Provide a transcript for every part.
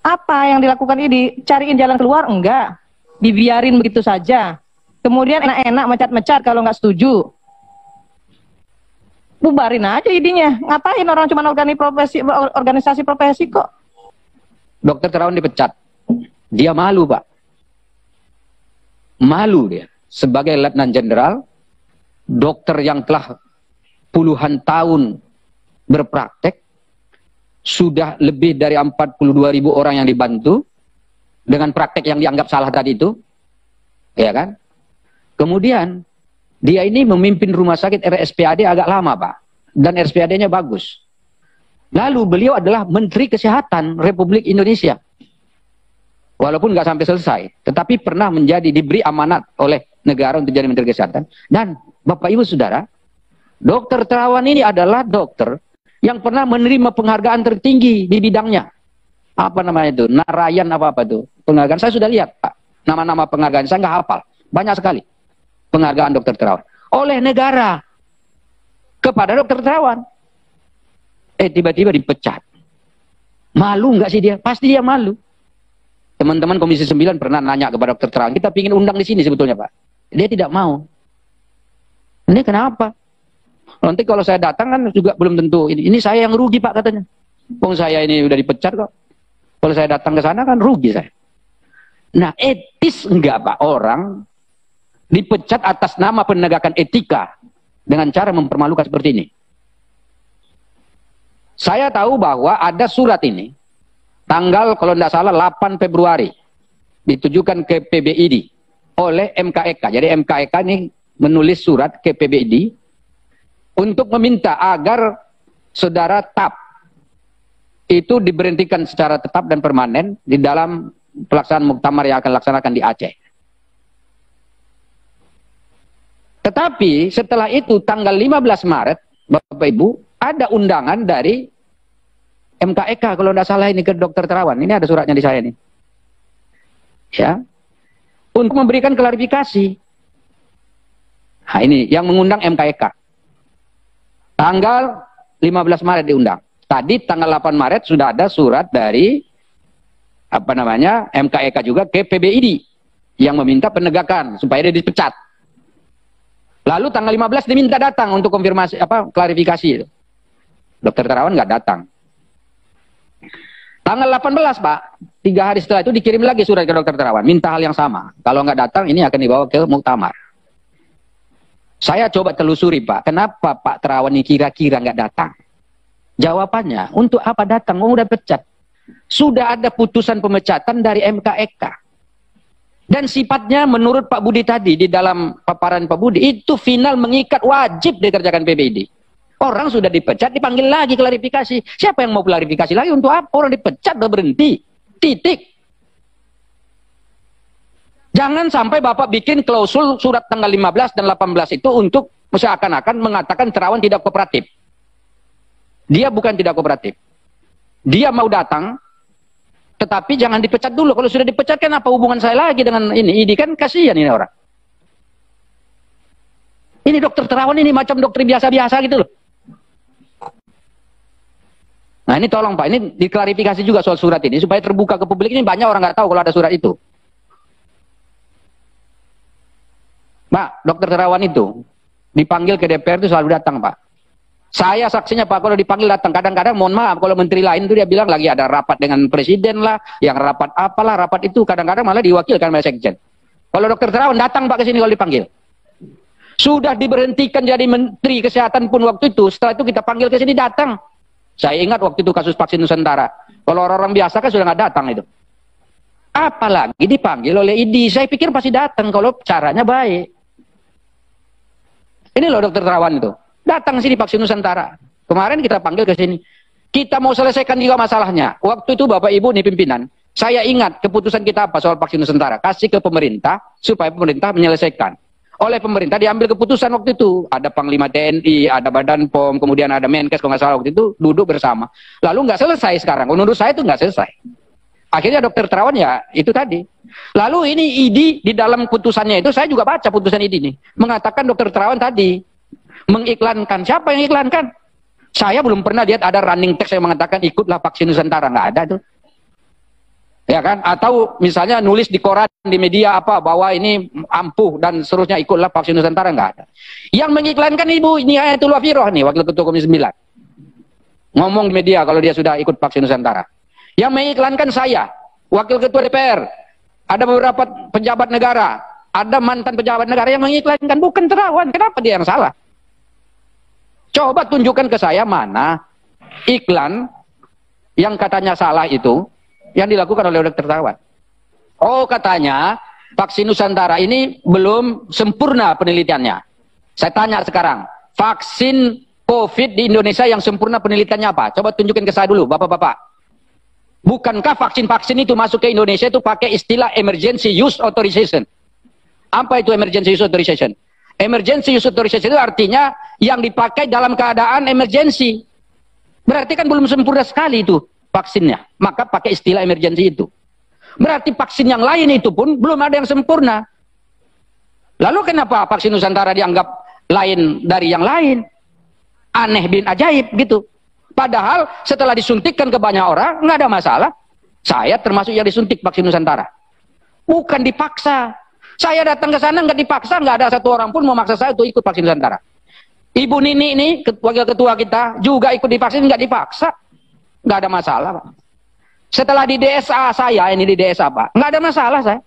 Apa yang dilakukan ini? Cariin jalan keluar? Enggak. Dibiarin begitu saja. Kemudian enak-enak mecat-mecat kalau nggak setuju. Bubarin aja idinya. Ngapain orang cuma organisasi profesi kok. Dokter Terawan dipecat. Dia malu, Pak. Malu dia. Sebagai Letnan Jenderal, dokter yang telah puluhan tahun berpraktek, sudah lebih dari 42.000 orang yang dibantu, dengan praktek yang dianggap salah tadi itu. Ya kan? Kemudian, dia ini memimpin rumah sakit RSPAD agak lama, Pak. Dan RSPAD-nya bagus. Lalu beliau adalah Menteri Kesehatan Republik Indonesia. Walaupun nggak sampai selesai. Tetapi pernah diberi amanat oleh negara untuk jadi Menteri Kesehatan. Dan Bapak Ibu Saudara, Dokter Terawan ini adalah dokter yang pernah menerima penghargaan tertinggi di bidangnya. Apa namanya itu? Narayan apa-apa itu? Penghargaan, saya sudah lihat, Pak. Nama-nama penghargaan, saya nggak hafal. Banyak sekali penghargaan Dokter Terawan. Oleh negara. Kepada Dokter Terawan. Tiba-tiba dipecat. Malu nggak sih dia? Pasti dia malu. Teman-teman Komisi 9 pernah nanya kepada Dokter Terawan, kita ingin undang di sini sebetulnya, Pak. Dia tidak mau. Ini kenapa? Nanti kalau saya datang kan juga belum tentu. Ini saya yang rugi, Pak, katanya. Wong saya ini udah dipecat kok. Kalau saya datang ke sana kan rugi saya. Nah, etis enggak, Pak, orang dipecat atas nama penegakan etika dengan cara mempermalukan seperti ini? Saya tahu bahwa ada surat ini, tanggal kalau tidak salah 8 Februari, ditujukan ke PBID oleh MKEK. Jadi MKEK ini menulis surat ke PBID untuk meminta agar saudara TAP itu diberhentikan secara tetap dan permanen di dalam pelaksanaan muktamar yang akan dilaksanakan di Aceh. Tetapi setelah itu tanggal 15 Maret, Bapak Ibu, ada undangan dari MKEK kalau tidak salah ini ke Dokter Terawan. Ini ada suratnya di saya ini. Ya. Untuk memberikan klarifikasi. Nah, ini yang mengundang MKEK. Tanggal 15 Maret diundang. Tadi tanggal 8 Maret sudah ada surat dari MKEK juga ke PBID yang meminta penegakan supaya dia dipecat. Lalu tanggal 15 diminta datang untuk konfirmasi klarifikasi. Dokter Terawan nggak datang. Tanggal 18, Pak, 3 hari setelah itu dikirim lagi surat ke Dokter Terawan, minta hal yang sama. Kalau nggak datang, ini akan dibawa ke muktamar. Saya coba telusuri, Pak, kenapa Pak Terawan ini kira-kira nggak datang? Jawabannya, untuk apa datang? Udah pecat. Sudah ada putusan pemecatan dari MKEK. Dan sifatnya menurut Pak Budi tadi, di dalam paparan Pak Budi, itu final mengikat, wajib dikerjakan PBID. Orang sudah dipecat, dipanggil lagi klarifikasi. Siapa yang mau klarifikasi lagi? Untuk apa? Orang dipecat, udah berhenti. Titik. Jangan sampai Bapak bikin klausul surat tanggal 15 dan 18 itu untuk seakan-akan mengatakan Terawan tidak kooperatif. Dia bukan tidak kooperatif. Dia mau datang, tetapi jangan dipecat dulu. Kalau sudah dipecat kan apa hubungan saya lagi dengan ini? Ini kan kasihan ini orang. Ini Dokter Terawan ini macam dokter biasa-biasa gitu loh. Nah ini tolong Pak, ini diklarifikasi juga soal surat ini supaya terbuka ke publik. Ini banyak orang nggak tahu kalau ada surat itu. Pak, Dokter Terawan itu dipanggil ke DPR itu selalu datang, Pak. Saya saksinya, Pak, kalau dipanggil datang. Kadang-kadang mohon maaf kalau menteri lain itu dia bilang lagi ada rapat dengan presiden lah, yang rapat apalah, rapat itu kadang-kadang malah diwakilkan oleh sekjen. Kalau Dokter Terawan datang, Pak, ke sini kalau dipanggil. Sudah diberhentikan jadi Menteri Kesehatan pun waktu itu, setelah itu kita panggil ke sini datang. Saya ingat waktu itu kasus vaksin Nusantara. Kalau orang-orang biasa kan sudah nggak datang itu. Apalagi dipanggil oleh ID. Saya pikir pasti datang kalau caranya baik. Ini loh Dokter Terawan itu. Datang sini vaksin Nusantara. Kemarin kita panggil ke sini. Kita mau selesaikan juga masalahnya. Waktu itu Bapak Ibu nih pimpinan. Saya ingat keputusan kita apa soal vaksin Nusantara. Kasih ke pemerintah supaya pemerintah menyelesaikan. Oleh pemerintah diambil keputusan waktu itu. Ada Panglima TNI, ada Badan POM, kemudian ada Menkes kalau nggak salah waktu itu duduk bersama. Lalu nggak selesai sekarang. Menurut saya itu nggak selesai. Akhirnya Dokter Terawan ya itu tadi. Lalu ini ID di dalam putusannya itu saya juga baca putusan ID ini. Mengatakan Dokter Terawan tadi mengiklankan. Siapa yang iklankan? Saya belum pernah lihat ada running text yang mengatakan ikutlah vaksin Nusantara. Nggak ada tuh. Ya kan? Atau misalnya nulis di koran, di media apa, bahwa ini ampuh dan seterusnya, ikutlah vaksin Nusantara, nggak ada. Yang mengiklankan Ibu ini Ayatul Wafiroh nih, Wakil Ketua Komisi 9. Ngomong di media kalau dia sudah ikut vaksin Nusantara. Yang mengiklankan saya, Wakil Ketua DPR, ada beberapa pejabat negara, ada mantan pejabat negara yang mengiklankan, bukan Terawan. Kenapa dia yang salah? Coba tunjukkan ke saya mana iklan yang katanya salah itu yang dilakukan oleh Dr. Terawan. Oh, katanya vaksin Nusantara ini belum sempurna penelitiannya. Saya tanya sekarang, vaksin COVID di Indonesia yang sempurna penelitiannya apa? Coba tunjukin ke saya dulu, Bapak-bapak. Bukankah vaksin-vaksin itu masuk ke Indonesia itu pakai istilah emergency use authorization? Apa itu emergency use authorization? Emergency use authorization itu artinya yang dipakai dalam keadaan emergency. Berarti kan belum sempurna sekali itu vaksinnya. Maka pakai istilah emergency itu. Berarti vaksin yang lain itu pun belum ada yang sempurna. Lalu kenapa vaksin Nusantara dianggap lain dari yang lain? Aneh bin ajaib gitu. Padahal setelah disuntikkan ke banyak orang, nggak ada masalah. Saya termasuk yang disuntik vaksin Nusantara. Bukan dipaksa. Saya datang ke sana nggak dipaksa, nggak ada satu orang pun mau maksa saya untuk ikut vaksin Nusantara. Ibu Nini ini, wakil ketua kita, juga ikut divaksin, nggak dipaksa. Nggak ada masalah, Pak. Setelah di DSA saya, ini di DSA, Pak, nggak ada masalah saya.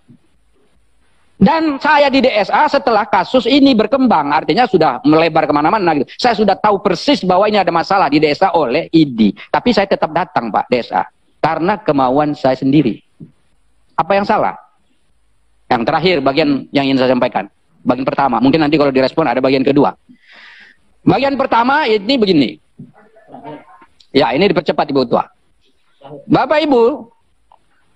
Dan saya di DSA setelah kasus ini berkembang, artinya sudah melebar kemana-mana gitu. Saya sudah tahu persis bahwa ini ada masalah di DSA oleh ID. Tapi saya tetap datang, Pak, DSA. Karena kemauan saya sendiri. Apa yang salah? Yang terakhir, bagian yang ingin saya sampaikan. Bagian pertama, mungkin nanti kalau direspon ada bagian kedua. Bagian pertama ini begini. Ya, ini dipercepat Ibu Ketua. Bapak Ibu,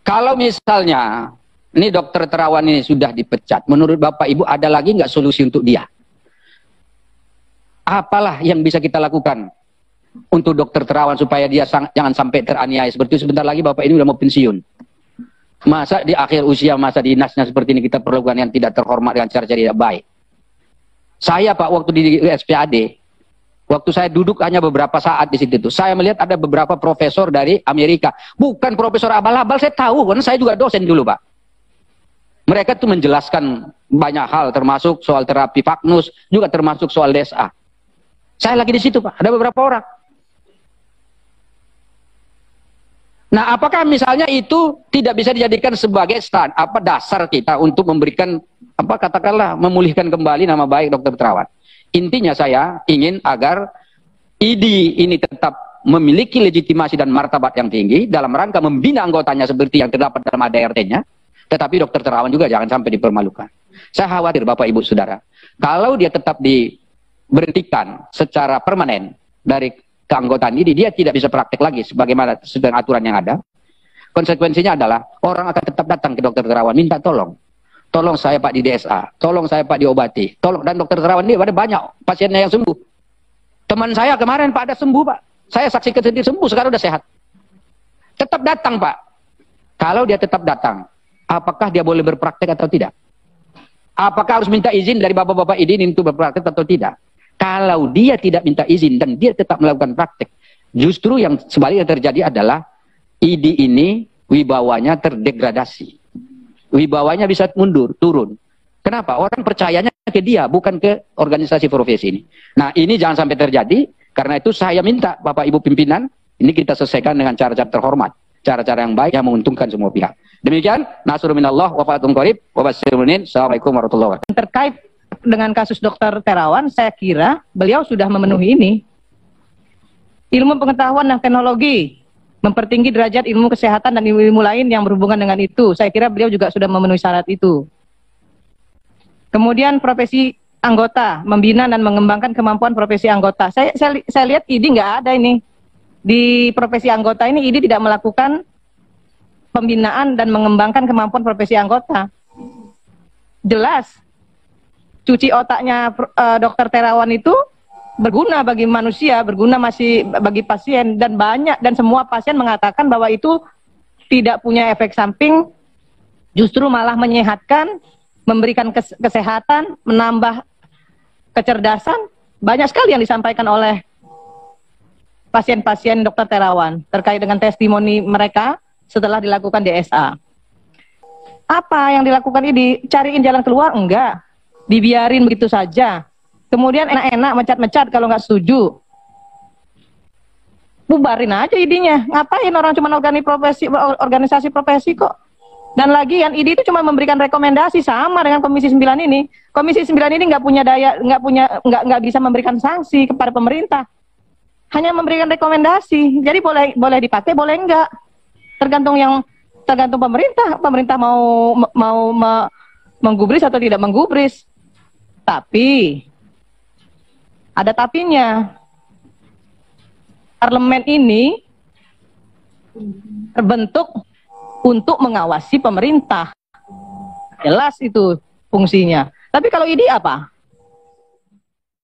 kalau misalnya ini Dokter Terawan ini sudah dipecat, menurut Bapak Ibu ada lagi nggak solusi untuk dia? Apalah yang bisa kita lakukan untuk Dokter Terawan supaya dia jangan sampai teraniaya seperti itu? Sebentar lagi Bapak ini udah mau pensiun. Masa di akhir usia masa dinasnya seperti ini kita perlakukan yang tidak terhormat dengan cara-cara tidak baik? Saya Pak waktu di SPAD, waktu saya duduk hanya beberapa saat di situ, saya melihat ada beberapa profesor dari Amerika. Bukan profesor abal-abal, saya tahu, karena saya juga dosen dulu Pak. Mereka tuh menjelaskan banyak hal, termasuk soal terapi Vagnus, juga termasuk soal DSA. Saya lagi di situ Pak, ada beberapa orang. Nah, apakah misalnya itu tidak bisa dijadikan sebagai dasar kita untuk memberikan, katakanlah, memulihkan kembali nama baik Dokter Terawan? Intinya saya ingin agar ID ini tetap memiliki legitimasi dan martabat yang tinggi dalam rangka membina anggotanya seperti yang terdapat dalam ADRT-nya, tetapi Dokter Terawan juga jangan sampai dipermalukan. Saya khawatir Bapak Ibu Saudara, kalau dia tetap diberhentikan secara permanen dari keanggotaan ini, dia tidak bisa praktek lagi sebagaimana sedang aturan yang ada. Konsekuensinya adalah orang akan tetap datang ke Dokter Terawan minta tolong. Tolong saya Pak di DSA, tolong saya Pak diobati, tolong. Dan Dokter Terawan ini ada banyak pasiennya yang sembuh. Teman saya kemarin Pak ada sembuh Pak. Saya saksikan sendiri sembuh, sekarang udah sehat. Tetap datang Pak. Kalau dia tetap datang, apakah dia boleh berpraktek atau tidak? Apakah harus minta izin dari bapak-bapak ini untuk berpraktek atau tidak? Kalau dia tidak minta izin dan dia tetap melakukan praktek, justru yang sebaliknya terjadi adalah ID ini wibawanya terdegradasi. Wibawanya bisa mundur, turun. Kenapa? Orang percayanya ke dia, bukan ke organisasi profesi ini. Nah, ini jangan sampai terjadi. Karena itu saya minta Bapak Ibu pimpinan, ini kita selesaikan dengan cara-cara terhormat. Cara-cara yang baik yang menguntungkan semua pihak. Demikian, nasrul minallah wa fathun qarib wa basyiril mu'minin. Assalamualaikum warahmatullahi wabarakatuh. Terkait dengan kasus Dokter Terawan, saya kira beliau sudah memenuhi ini. Ilmu pengetahuan dan teknologi, mempertinggi derajat ilmu kesehatan dan ilmu lain yang berhubungan dengan itu. Saya kira beliau juga sudah memenuhi syarat itu. Kemudian profesi anggota, membina dan mengembangkan kemampuan profesi anggota. Saya lihat ID nggak ada ini. Di profesi anggota ini ID tidak melakukan pembinaan dan mengembangkan kemampuan profesi anggota. Jelas. Cuci otaknya Dokter Terawan itu berguna bagi manusia, berguna masih bagi pasien, dan banyak dan semua pasien mengatakan bahwa itu tidak punya efek samping, justru malah menyehatkan, memberikan kesehatan, menambah kecerdasan. Banyak sekali yang disampaikan oleh pasien-pasien Dokter Terawan terkait dengan testimoni mereka. setelah dilakukan DSA. Apa yang dilakukan ini? Cariin jalan keluar? Enggak. Dibiarin begitu saja. Kemudian enak-enak mencat-mencat kalau nggak setuju. Bubarin aja ID-nya. Ngapain orang cuma organisasi profesi kok. Dan lagian ID itu cuma memberikan rekomendasi, sama dengan Komisi 9 ini. Komisi 9 ini nggak punya daya, nggak bisa memberikan sanksi kepada pemerintah. Hanya memberikan rekomendasi. Jadi boleh dipakai, boleh enggak. Tergantung pemerintah. Pemerintah mau menggubris atau tidak menggubris. Tapi ada tapinya. Parlemen ini terbentuk untuk mengawasi pemerintah. Jelas itu fungsinya. Tapi kalau ID apa?